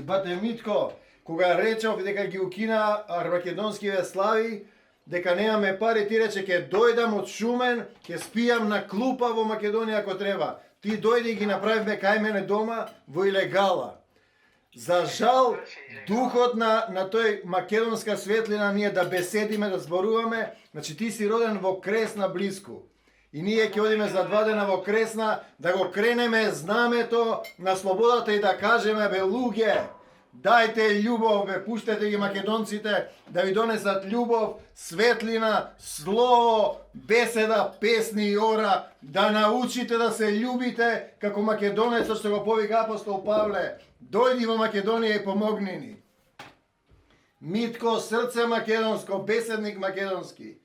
бате Митко, кога речов дека ги укина македонскиве слави, дека немаме пари, ти рече ќе дојдам од Шумен, ќе спијам на клупа во Македонија ако треба. Ти дојди и ги направивме кај мене дома во илегала. За жал, духот на тој македонска светлина ние да беседиме, да зборуваме, значи ти си роден во Кресна близко. И ние ќе одиме за 2 дена во Кресна да го кренеме знамето на слободата и да кажеме, бе луѓе, дајте љубов, бе, пуштете ги македонците да ви донесат љубов, светлина, слово, беседа, песни и ора, да научите да се љубите како македонецот што го повика апостол Павле. Дојди во Македонија и помогни ни. Митко, срце македонско, беседник македонски.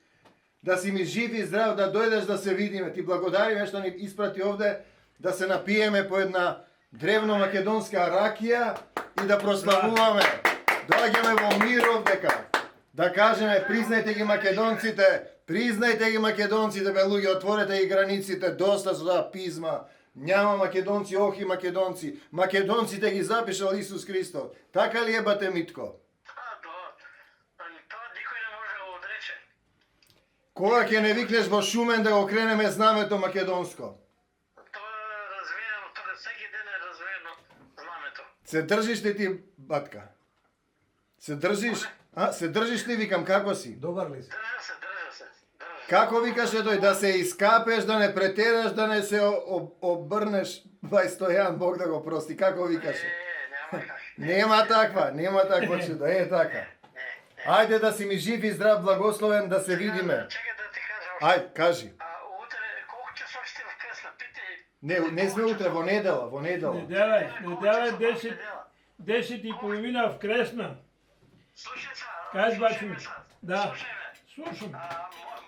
Да си ми жив и здрав, да дојдеш да се видиме. Ти благодариме што ни испрати овде да се напиеме по една древно македонска ракија и да прославуваме. Доаѓаме во миров дека да кажеме признајте ги македонците, бе луѓе, отворете ги границите, доста со таа пизма. Няма македонци, охи македонци. Македонците ги запишал Исус Христос. Така ли е, бате Митко? Тоа никој не може да го одрече. Кога ќе не викнеш во Шумен да го кренеме знамето македонско? Тоа е развиено, тоа секој ден е развиено знамето. Се држиш ли ти, батка? Се држиш? Се држиш ли, викам, како си? Добар ли си? Држа се. Како викаше тој, да се искапеш, да не претераш, да не се обрнеш, бај Стојан, Бог да го прости, како викаше? Нема как. Нема таква чудо, така. Ајде да си ми жив и здрав, благословен, да се видиме. Чекај да ти кажам. Ајде, кажи. Утре колку часов сте в Кресна? Питај. Не сме утре, во недела. Недела е 10:30 в Кресна. Слушај са. Кажи, бачо. Да. Слушај ме. Слушам.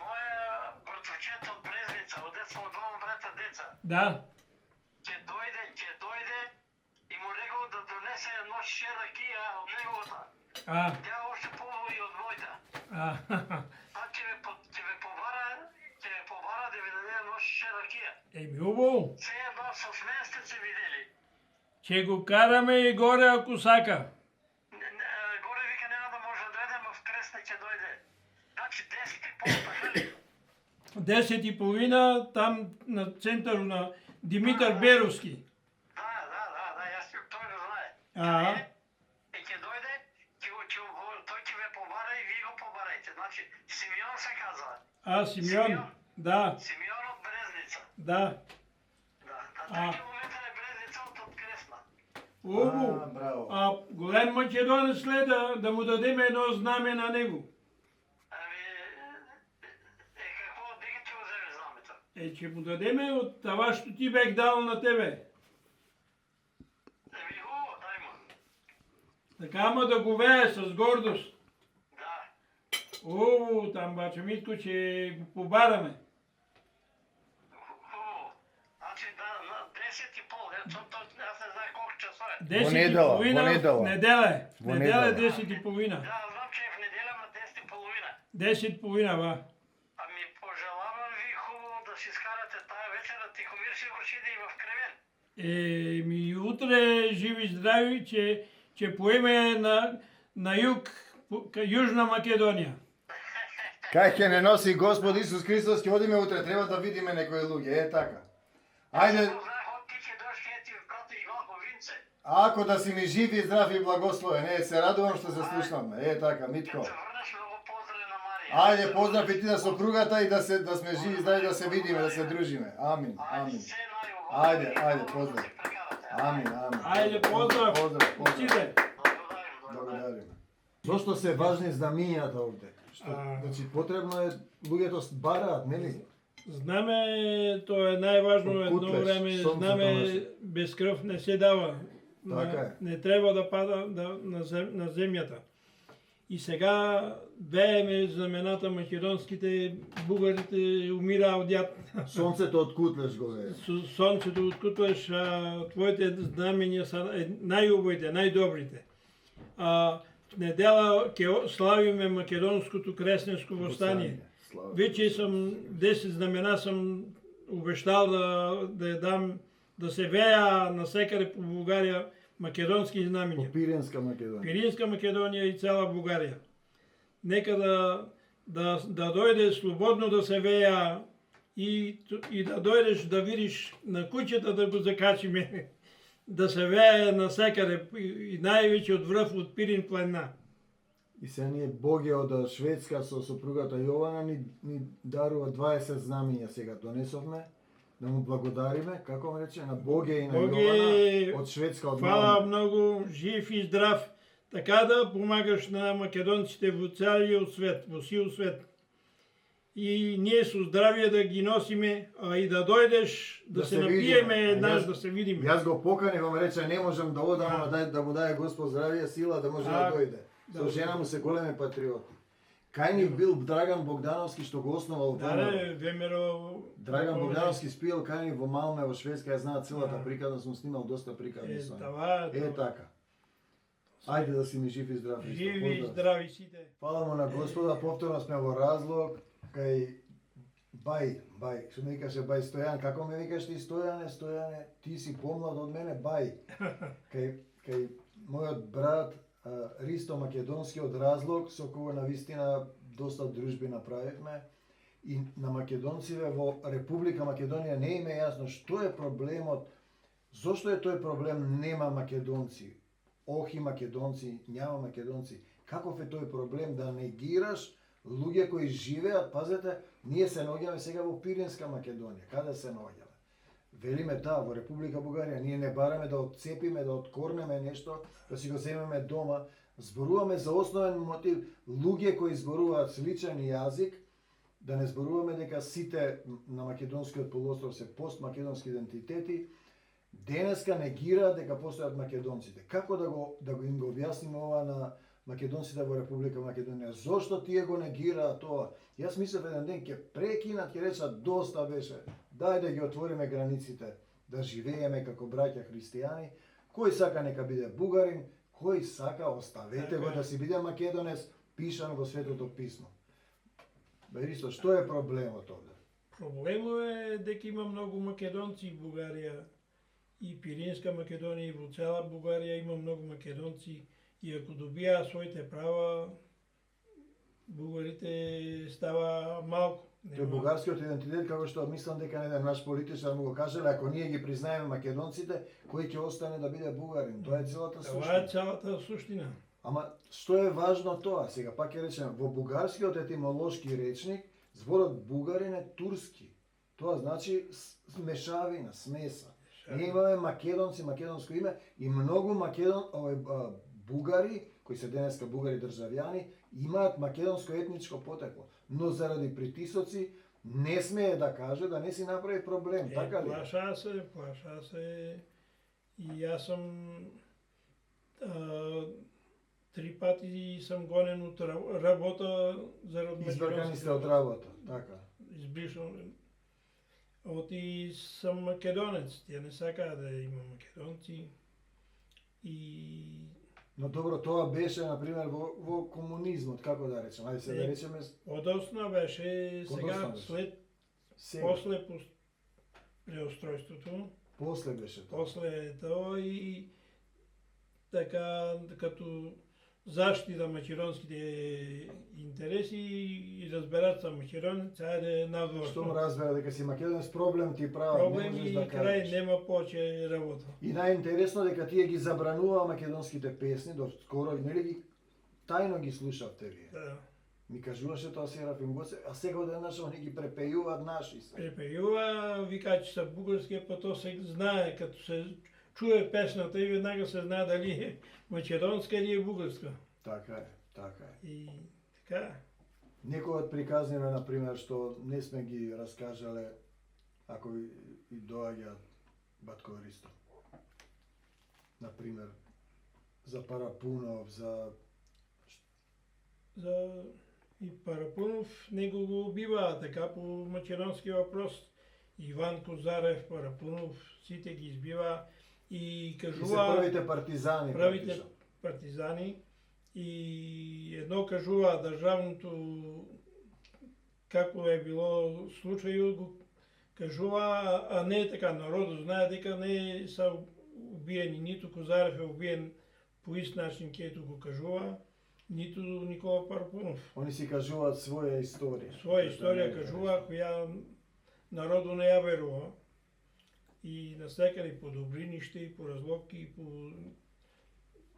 Моја братовчет од Брезница, од деца, од двама брата деца. Да. Ќе дојде и му рекол да донесе едно ше ракија од неговата. Тя още по-вои од мојта. Ќе ве побара да ви даде едно ше ракија. Убаво. Се едно со мен сте се видели. Ќе го караме и горе ако сака. Горе вика нема да може да дојде, ма в Кресна ќе дојде. Значи 10:30, така ли? 10:30 там на центару на Димитар Беровски. Да, јас тој го знае. И ќе дојде, тој ќе ве побара и ви го побарајте. Значи, Симеон се казва. Симеон, да. Симеон од Брезница. Да. Така моментен е Брезница од Кресна. Браво. Голем македонец следа да му дадеме едно знаме на него. Какво, дека ќе го земе знамето? Ќе му дадеме од това што ти бех дал на тебе. Хубаво, дај му. Така, ама да го вее с гордост. Да. Там бача Митко ќе го побараме. Хубаво. Значи на 10:30, аз не знае колко часо е. 10:30 в неделя. Во Неделя недела. 10:30. Да, знам, че е в неделя, ма 10:30. 10:30, ба. Ами пожелавам ви хубаво да си скарате тая вечера, Тихомир си отиде и в Кремен. Утре живи здрави, че поеме на юг, Южна Македонија. Кај ќе не носи Господ Исус Христос, ќе одиме утре, треба да видиме некои луѓе, така. Ајде, Ти ќе дош ке ти прати и малко винце. ако да си ми жив и здрав и благословен, се радувам што се слушнаме, така, Митко. Се врнеш много поздрави на Марија. Ајде, поздрав и ти на сопругата и да сме живи и здрави, да се видиме, да се дружиме. Амин. Се најубаво. Ајде, поздрав. Амин. Ајде, поздрав. Учите. Благодариме. Зошто се важни знамињата овде? Значи, потребно е, луѓето бараат, нели? Знаме, тоа е најважно едно Кутлеш, време, сонцето знаме носи. без крв не се дава. Така е. Не треба да пада на земјата. И сега вееме знамената македонските, бугарите умираа од јад. Сонцето од Кутлеш го вее. Сонцето од Кутлеш, твоите знамења се најубавите, најдобрите. В недела ќе славиме македонското кресненско востание. Веќе 10 знамена сам обештал да ја дам, да се веа насекаде по Бугарија македонски По знамења. Пиринска Македонија. Пиринска Македонија и цела Бугарија. Нека да дојде слободно да се веја и да дојдеш да видиш на куќата да го закачиме, да се вее насекаде и највеќе од врв од Пирин планина. И се ние Боге од Шведска со сопругата Јована ни дарува 20 знамења сега донесовме. Да му благодариме, како му рече, на Боге и на Јована од Шведска, од Фала Малма. многу, жив и здрав, така да помагаш на македонците во целиот свет, во сил свет. И ние со здравје да ги носиме, а и да дојдеш, да се напиеме еднаш, да се видиме. Јас го поканив, ама рече, не можам да одам, ама да му даде Господ здравје, сила да може да дојде. Со жена му се големи патриоти. Кај ни бил Драган Богдановски што го основал Да, Вемеро... Драган Богдановски спиел кај ни во Малме, во Шведска, ја знаат целата приказна, сум снимал доста приказни со него. Така. Ајде да си ми жив и здрав. Живи и здрави сите. Фала му на Господа, повторно сме во разлог, кај Бај, што ме викаше Бај Стојан, како ме викаш ти Стојане, ти си помлад од мене, Бај. Кај мојот брат Ристо Македонски од разлог, со кого навистина доста дружби направивме. И на македонциве во Република Македонија не им е јасно што е проблемот, зошто е тој проблем нема македонци, охи македонци, няма македонци. Каков е тој проблем да негираш луѓе кои живеат, пазете, ние се наоѓаме сега во Пиринска Македонија, каде се наоѓаме? Велиме во Република Бугарија, ние не бараме да отцепиме, да откорнеме нешто, да си го земеме дома, зборуваме за основен мотив, луѓе кои зборуваат сличен јазик, да не зборуваме дека сите на македонскиот полуостров се постмакедонски идентитети, денеска негираат дека постојат македонците. Како да им го објасниме ова на македонците во Република Македонија? Зошто тие го негираат тоа? Јас мислев еден ден ќе прекинат, ќе речат доста беше. Дај да ги отвориме границите, да живееме како браќа христијани. Кој сака нека биде бугарин, кој сака оставете го да си биде македонец, пишан во Светото писмо. Ристо, што е проблемот овде? Проблемот е дека има многу македонци в Бугарија и Пиринска Македонија и во цела Бугарија има многу македонци и ако добија своите права, бугарите става малку. Тој бугарскиот идентитет, како што мислам дека еден наш политичар му го кажале, ако ние ги признаеме македонците, кој ќе остане да биде бугарин? Тоа е целата суштина. Тоа е целата суштина. Ама што е важно тоа? Сега пак ќе речеме, во бугарскиот етимолошки речник зборот бугарин е турски. Тоа значи смешавина, смеса. Ние имаме македонци, македонско име и многу бугари, кои се денеска бугари државјани, имаат македонско етничко потекло, но заради притисоци не смее да каже да не си направи проблем, така ли? Плаша се. И јас сум 3 пати сам гонен од работа заради македонски. Избркани сте од работа, така. Избришан. Оти сам македонец, тие не сакаат да има македонци. И Но добро, тоа беше, например, во комунизмот, како да речеме, ајде се да речеме... Одосна беше, сега, после преустројството. После беше тоа. После тоа и така, като заштита македонските интереси и разберат са македонец, ајде надвор. Што му разбера дека си македонец, проблем ти прават, проблем и да крај нема повеќе работа. И најинтересно дека тие ги забранува македонските песни, до скоро, нели ги тајно ги слушавте вие. Да. Ми кажуваше тоа Серафим Гоце, а сега одеднаш они ги препејуваат наши се. Препејува, викаат че са бугарски, па тоа се знае, като се чуе песната и веднага се знае дали е македонска или е бугарска. Така е, така е. И така. Некои од приказниве, например, што не сме ги раскажале, ако и доаѓаат Батко Ристо. Например, за Парапунов, за и Парапунов него го убива така по македонски въпрос. Иван Козарев, Парапунов, сите ги избива и кажува... И се првите партизани. Првите партизани. И едно кажува државното, како е било случајот, го кажува, а не е така, народот знае дека не са убиен и нито Козарев е убиен по ист начин, кето го кажува, нито Никола Парпунов. Они си кажуваат своја историја. Своја историја кажува, која народу не ја верува. И насекаде по Добриниште, и по Разловки, и по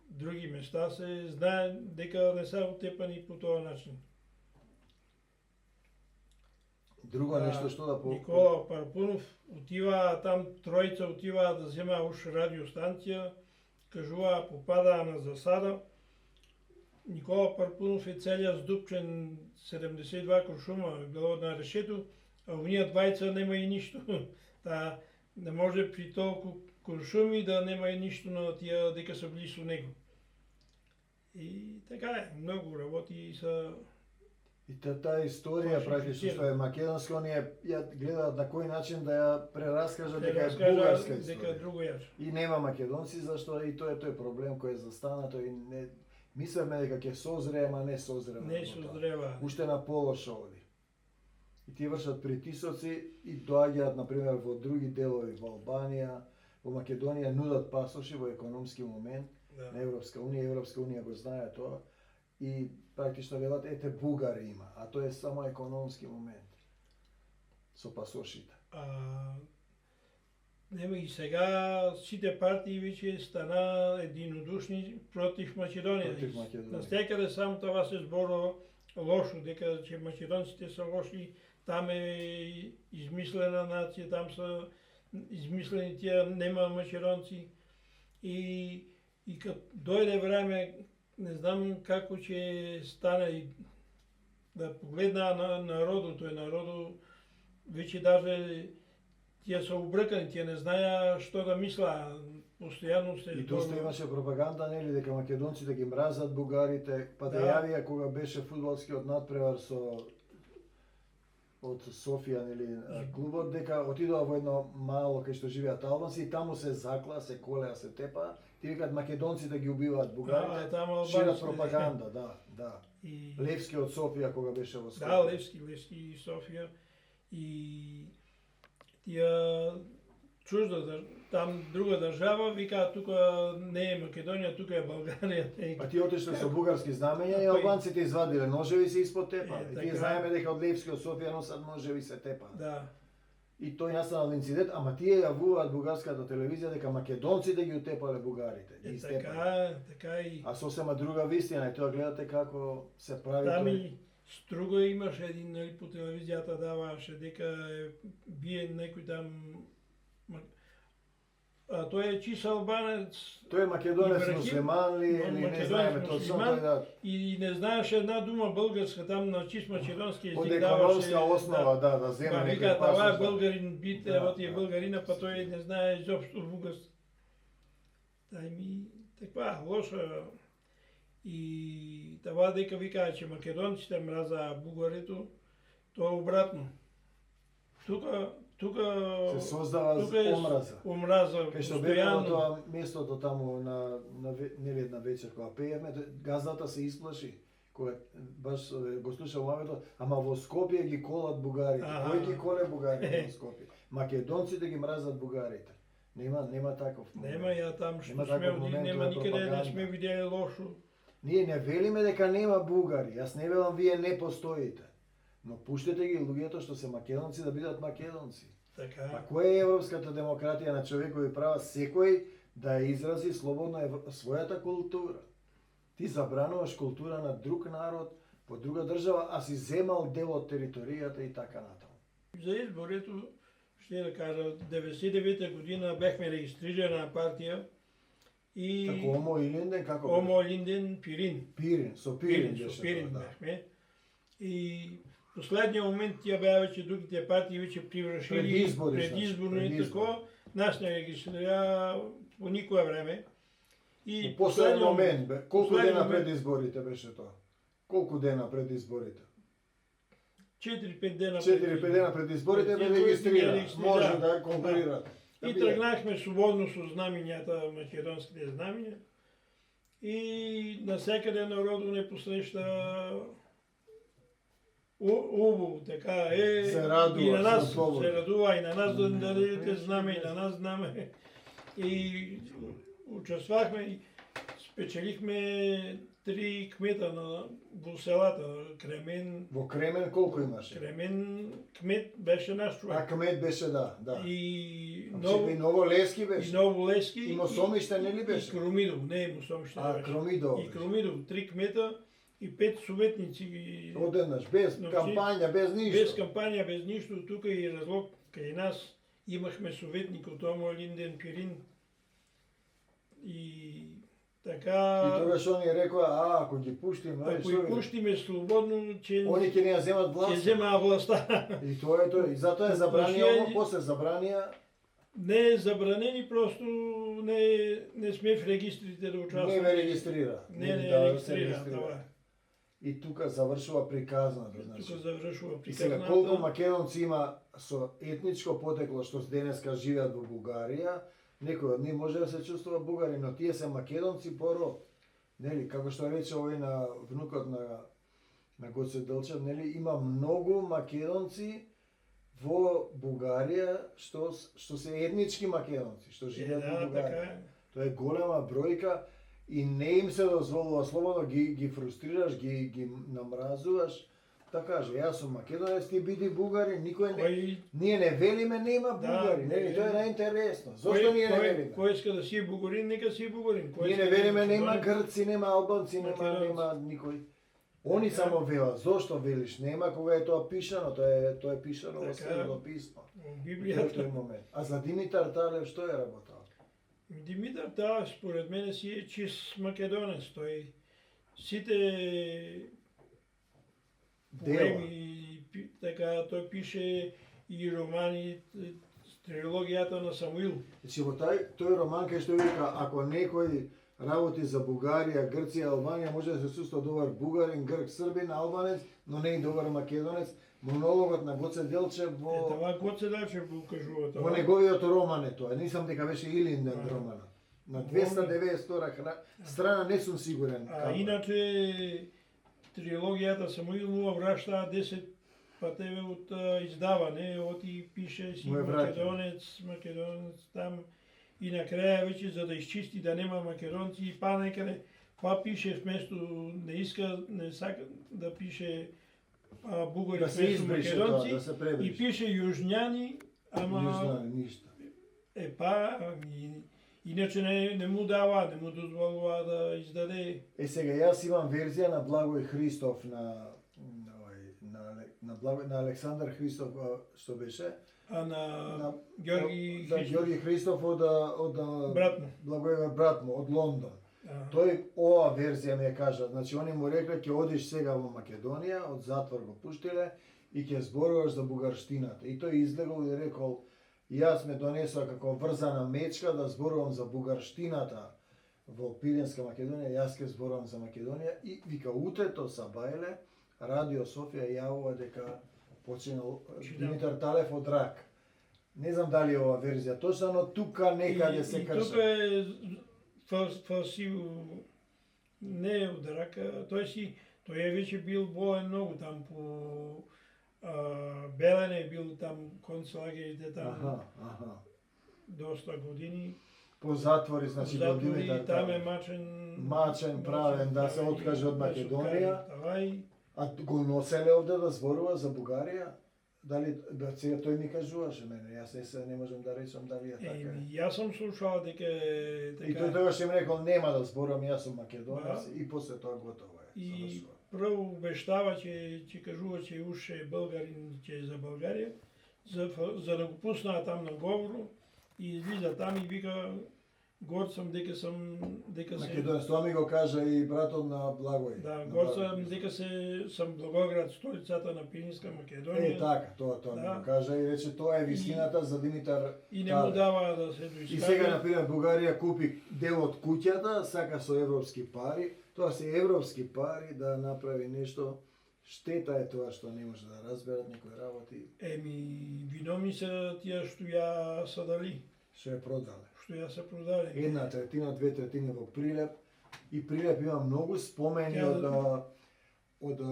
други места се знае дека не се отепани по този начин. Друго нешто што да Никола Парпунов отива там, тројца отиваа да земаа уш радиостанција, кажуваа попадаа на засада. Никола Парпунов е целиот здупчен 72 куршума, било на решето, а оние двајца нема и ништо. Та не може при толку куршуми да нема и ништо на тие дека се били со него. И така е, многу работи са. И таа историја практично што е македонска, оние ја гледаат на кој начин да ја прераскажат дека е бугарска историја. Дека е друго јаш. И нема македонци, зашто и тоа е тој проблем кој е застанато и не мислевме дека ќе созре, ама не созрева. Не созрева. Уште на полоша оди. И тие вршат притисоци и доаѓаат на пример во други делови, во Албанија, во Македонија нудат пасоши во економски момент на Европска унија го знае тоа и практично велат ете бугари има, а тоа е само економски момент со пасошите. Нема и сега сите партии веќе стана единодушни против Македонија. Против Македонија. Настекаде само тоа се зборува лошо, дека че македонците се лоши, там е измислена нација, там се измислени тие нема македонци. И кога дојде време, не знам како ќе стане и да погледнаа на народот, тој народот веќе даже тие се обркани, тие не знаеа што да мислаа, постојано се. И доста имаше пропаганда, нели, дека македонците ги мразат бугарите, па да јавија кога беше фудбалскиот надпревар од Софија, нели, клубот, дека отидоа во едно мало кај што живеат албанци и таму се заклаа, се колеа, се тепаа. Ти викаат македонците ги убиваат бугарите, шират пропаганда, да. Левски од Софија кога беше во Скопје. Да, Левски и Софија. И тие чужда, там друга држава, викаат тука не е Македонија, тука е Българија. А тие отишле со бугарски знамења и албанците извадиле ножеви се испод тепа. И тие знаеме дека од Левски од Софија носат ножеви се тепа. Да. И тој настанал инцидент, ама тие јавуваат бугарската телевизија дека македонците ги утепале бугарите. Така и. А сосема друга вистина, и тоа гледате како се прави Там тој. и Струго имаше един, нели, по телевизијата даваше дека е биен некој там. А тој е чист албанец. Тој е македонец муслиман ли, или не знаеме точно тој да. И не знаеше една дума българска, там на чист македонски език Од даваше. економска основа, да земе некој Вика, пасош. това е българин бит, Да, оти е българина, па тој не знае изобщо бугарски. Тај ми таква лоша. И това дека викаа че македонците мразаа бугарито, тоа обратно. Тука се создава омраза. Омраза Кај што беме во постојано. тоа местото таму нели една вечер кога пеевме, газдата се исплаши. Кога баш го слушам мавето, ама во Скопје ги колат бугарите. Кој ги коле бугарите во Скопје? Македонците ги мразат бугарите. Нема таков момент. Нема ја там што Нема сме таков одили, момент, нема тоа е никаде не пропаганда. сме видели лошо. Ние не велиме дека нема бугари, јас не велам вие не постоите. Но пуштете ги луѓето што се македонци да бидат македонци. Така. Па која е европската демократија на човекови права? Секој да ја изрази слободно својата култура. Ти забрануваш култура на друг народ, во друга држава, а си земал дел од територијата и така натаму. За изборето, ще да кажа, 99-та година бехме регистрирана партија и Како Омо Илинден, како? Омо Линден Пирин. Пирин, со Пирин Со беше Пирин тоа, да. бехме. И в последниот момент тие беа веќе другите партии веќе привршили предизборно и тако. Нас не регистрира по никое време. И последен момент, колку дена пред изборите беше тоа? Колку дена пред изборите? 4-5 дена 4-5 дена пред изборите бе регистриран. Може да конкурират. И тргнахме слободно со знамењата, македонските знамења. И насекаде народу не посреща убаво, така е. Се радува, и на нас слободно. се радува, и на нас да дадете знаме, и на нас знаме. и участвахме и спечелихме 3 кмета во селата. Кремен. Во Кремен колку имаше? Кремен кмет беше наш човек. А кмет беше, да. И И Ново Лески беше. И Ново Лески. И Мосомиште не ли беше? И Кромидов, не Мосомиште. А, Кромидов. И Кромидов, 3 кмета и 5 советници. Одеднаш, без кампања, без ништо. Без кампања, без ништо. Тука и разлог кај нас имахме советник од Омо Линден Пирин. И така... И тогаш они рекоа, ако ги пуштиме, ако ги пуштиме слободно, ќе они ќе не ја земат власт. Ќе земаа власта. И тоа е тоа. И затоа е забранија, после забранија. Не е забранени, просто не сме в регистрите да участваме. Не ме регистрира. Не регистрира това. И тука завршува приказната, значи. Тука завршува И сега приказната. колку македонци има со етничко потекло што денеска живеат во Бугарија, некој од нив може да се чувствува бугарин, но тие се македонци по род. Нели, како што рече овој на внукот на Гоце Делчев, нели, има многу македонци во Бугарија што се етнички македонци, што живеат во Бугарија. Тоа е голема бројка и не им се дозволува слободно, ги фрустрираш, ги намразуваш. Така каже, јас сум македонец, ти биди бугарин, никој не... Ние не велиме нема бугари, нели, тоа е најинтересно. Зошто ние не велиме? Кој иска да си бугарин, нека си бугарин. Ние не велиме нема грци, нема албанци, нема никој. Они само велат. Зошто велиш нема кога е тоа пишано? Тоа е пишано во Светото писмо. Библијата. Тој момент. А за Димитар Талев што е работел? Димитар Талев според мене си е чист македонец. Тој сите поеми, така тој пише и романи, трилогијата на Самуил. Значи во тој роман кај што вика, ако некој работи за Бугарија, Грција, Албанија, може да се чувствува добар бугарин, грк, србин, албанец, но не и добар македонец. Монологот на Гоце Делчев во... Това Гоце Делчев го кажува тоа. Во неговиот роман е тоа. Не сам дека беше Илинден романот. На 292 страна не сум сигурен. А иначе трилогијата Самуил му враќа 10 патеве од издаване, оти пише си македонец там и на краја веќе за да изчисти да нема македонци и па некаде па пише вместо не сака да пише бугари да се вместо избрише македонци тоа, да се пребрише. и пише јужњани, ама Јужњани, ништо. Иначе не му дава, не му дозволува да издаде. Сега јас имам верзија на Благој Христов на Александар Христов што беше. А на Ѓорги Христов. Да, Ѓорги Христов од Благојев брат му од Лондон. Тој ова верзија ми ја кажа, значи они му рекле ќе одиш сега во Македонија, од затвор го пуштиле и ќе зборуваш за бугарштината. И тој излегол и рекол, јас ме донесува како врзана мечка да зборувам за бугарштината во Пиринска Македонија, јас ќе зборувам за Македонија и вика утрето са бајле, Радио Софија јавува дека починал Димитар Талев од рак. Не знам дали е ова верзија точна, но тука некаде се крше. И тука е фалсиво, не е од рака, тој е веќе бил болен многу там по Белене, бил там концлагерите там доста години. По затвори, значи по затвори, там е мачен правен да се откаже од Македонија. А го носеле овде да зборува за Бугарија? Дали сега тој ми кажуваше мене, јас се не можам да речам дали е така. Јас сум слушал дека така. И тој тогаш им рекол нема да зборувам, јас сум македонец и после тоа готово е. И прво обештава ќе кажува че уште българин ќе за Българија, за да го пуснаа там на говору и излиза там и вика горд сум дека се Македонец, тоа ми го кажа и братот на Благој. Да, горд сум дека сум Благојград, столицата на Пиринска Македонија. Така, тоа ми го кажа и рече тоа е вистината за Димитар. И не му дава да се доискаже. И сега например Бугарија купи дел од куќата, сака со европски пари, тоа се европски пари да направи нешто. Штета е тоа што не може да разберат некои работи. Виновни се тие што ја садали. Што ја продале. Што ја се продале. 1/3, 2/3 во Прилеп. И Прилеп има многу спомени од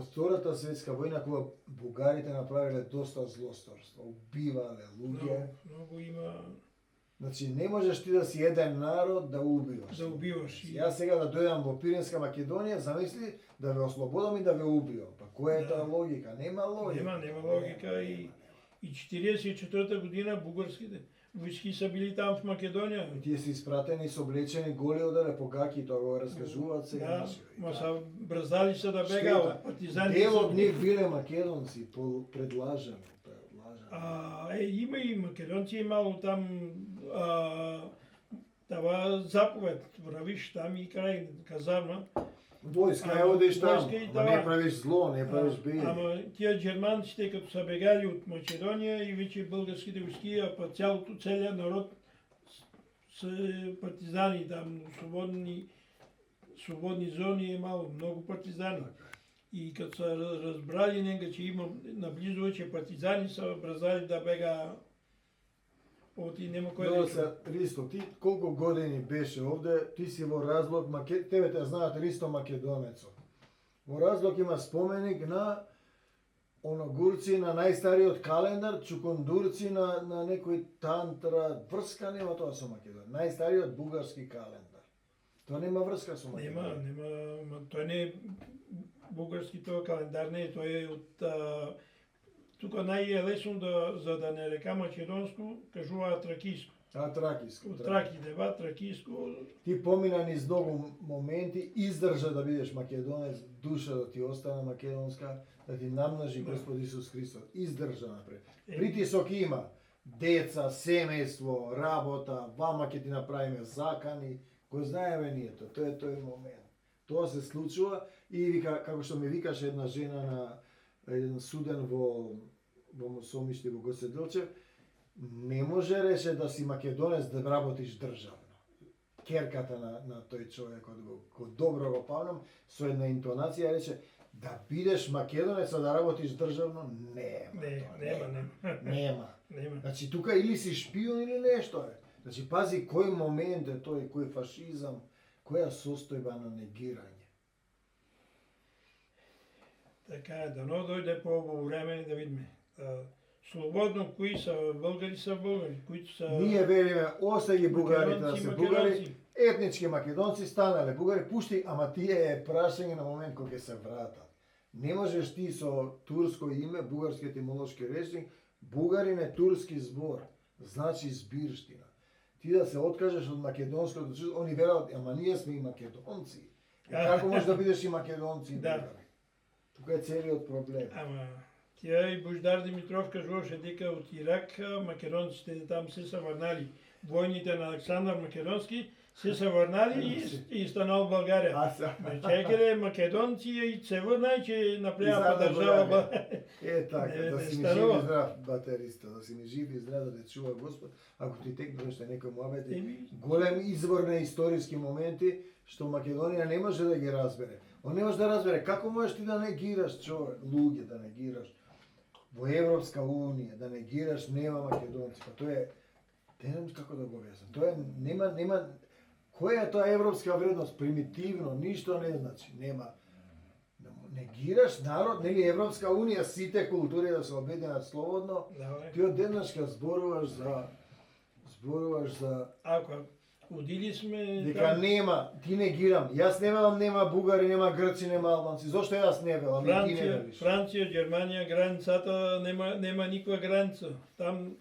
Втората светска војна кога бугарите направиле доста злосторство, убивале луѓе. Многу има. Значи не можеш ти да си еден народ да убиваш. Да убиваш. Јас сега да дојдам во Пиринска Македонија, замисли да ве ослободам и да ве убивам. Па која е таа логика? Нема логика. Нема логика и 44-та година бугарските войски са били там в Македонија. И тие се испратени со облечени голи одаре по гаки, тоа го раскажуваат сега. Да, ма са брзали се да бегаат, партизаните. Дел од нив биле македонци, предлажани. Има и македонци имало там тава заповед, вравиш там и крај казарма. Војска не одиш там, не правиш зло, не правиш беди. Ама тие германците като са бегали од Македонија и веќе българските войски, а па целиот народ се партизани там, слободни зони имало многу партизани. И като са разбрали нега, че има наблизо веќе партизани, са брзали да бега и нема кој да се. Ристо, ти колку години беше овде, ти си во Разлог, тебе те знаат Ристо Македонецо. Во Разлог има споменик на оногурци на најстариот календар, чукундурци на некој тантра, врска нема тоа со Македонија. Најстариот бугарски календар. Тоа нема врска со Македонија. Нема, тоа не е бугарски тоа календар, не е, тоа е од тука најлесно за да не река македонско, кажуваат тракиско. Тракиско. Од Траки дева, тракиско. Ти помина низ многу моменти, издржа да бидеш македонец, душа да ти остана македонска, да ти намножи Господ Исус Христос. Издржа напред. Притисок има. Деца, семејство, работа, вама ќе ти направиме закани, го знаеме ние тоа е тој момент. Тоа се случува и вика, како што ми викаше една жена на еден суден во Мусомиште, во Гоце Делчев, не може реше да си македонец да работиш државно. Керката на тој човек, го добро го памнам, со една интонација рече, да бидеш македонец, а да работиш државно, нема. Значи тука или си шпион или нешто е. Значи пази кој момент е тој, кој фашизам, која состојба на негирање. Така е, дано дојде по ово време да видиме. Слободно, кои са българи, които са... Ние вериме, остаги бугарите да се бугари, етнички македонци станале бугари, пушти, ама тие е прашање на момент кој ќе се вратат. Не можеш ти со турско име, бугарски етимолошки речник, бугарин е турски збор, значи збирштина. Ти да се откажеш од македонското, они верат, ама ние сме и македонци. Како можеш да бидеш и македонци и бугари? Тука е целиот проблем. Ама, тие и Бождар Димитров кажуваше дека од Ирак македонците там се са врнали. Војните на Александар Македонски се са врнали и станал Българија. Чекале македонци и се врна и ќе направиа држава. Е така, да си ми жив и здрав, батериста, да си ми жив и здрав, да те чува Господ. Ако ти текне нешто некој муабет, голем извор на историски моменти, што Македонија не може да ги разбере. Он не може да разбере како можеш ти да негираш човек, луѓе да негираш во Европска унија, да негираш нема македонци. Па тоа е, не знам како да го објаснам. Тоа е нема која е тоа европска вредност, примитивно, ништо не значи, нема. Негираш народ, нели Европска унија, сите култури да се обединат слободно. Ти од денешка зборуваш за Ако удили сме... Дека нема, ти негирам. Јас не велам нема бугари, нема грци, нема албанци. Зошто јас не велам? Франција, Германија, границата нема никаква граница. Там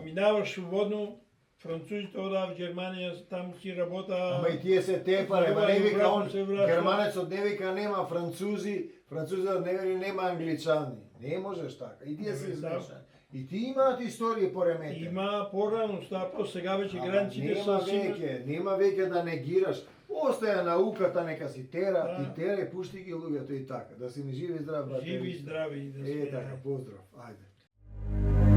минаваш свободно, французите одаа в Германија, там си работа... Ама и тие се тепале, ама не вика он, германецот не вика нема французи, французот не вели нема англичани. Не можеш така. И тие се измешани. И ти имаат историја пореметени. Има порано, стапо, сега веќе границите са... Нема веќе да негираш. Остаја науката, нека си тера, ти тера и пушти ги луѓето и така. Да си ми живи и здрав, брате. Живи и здрави. Така, поздрав. Ајде.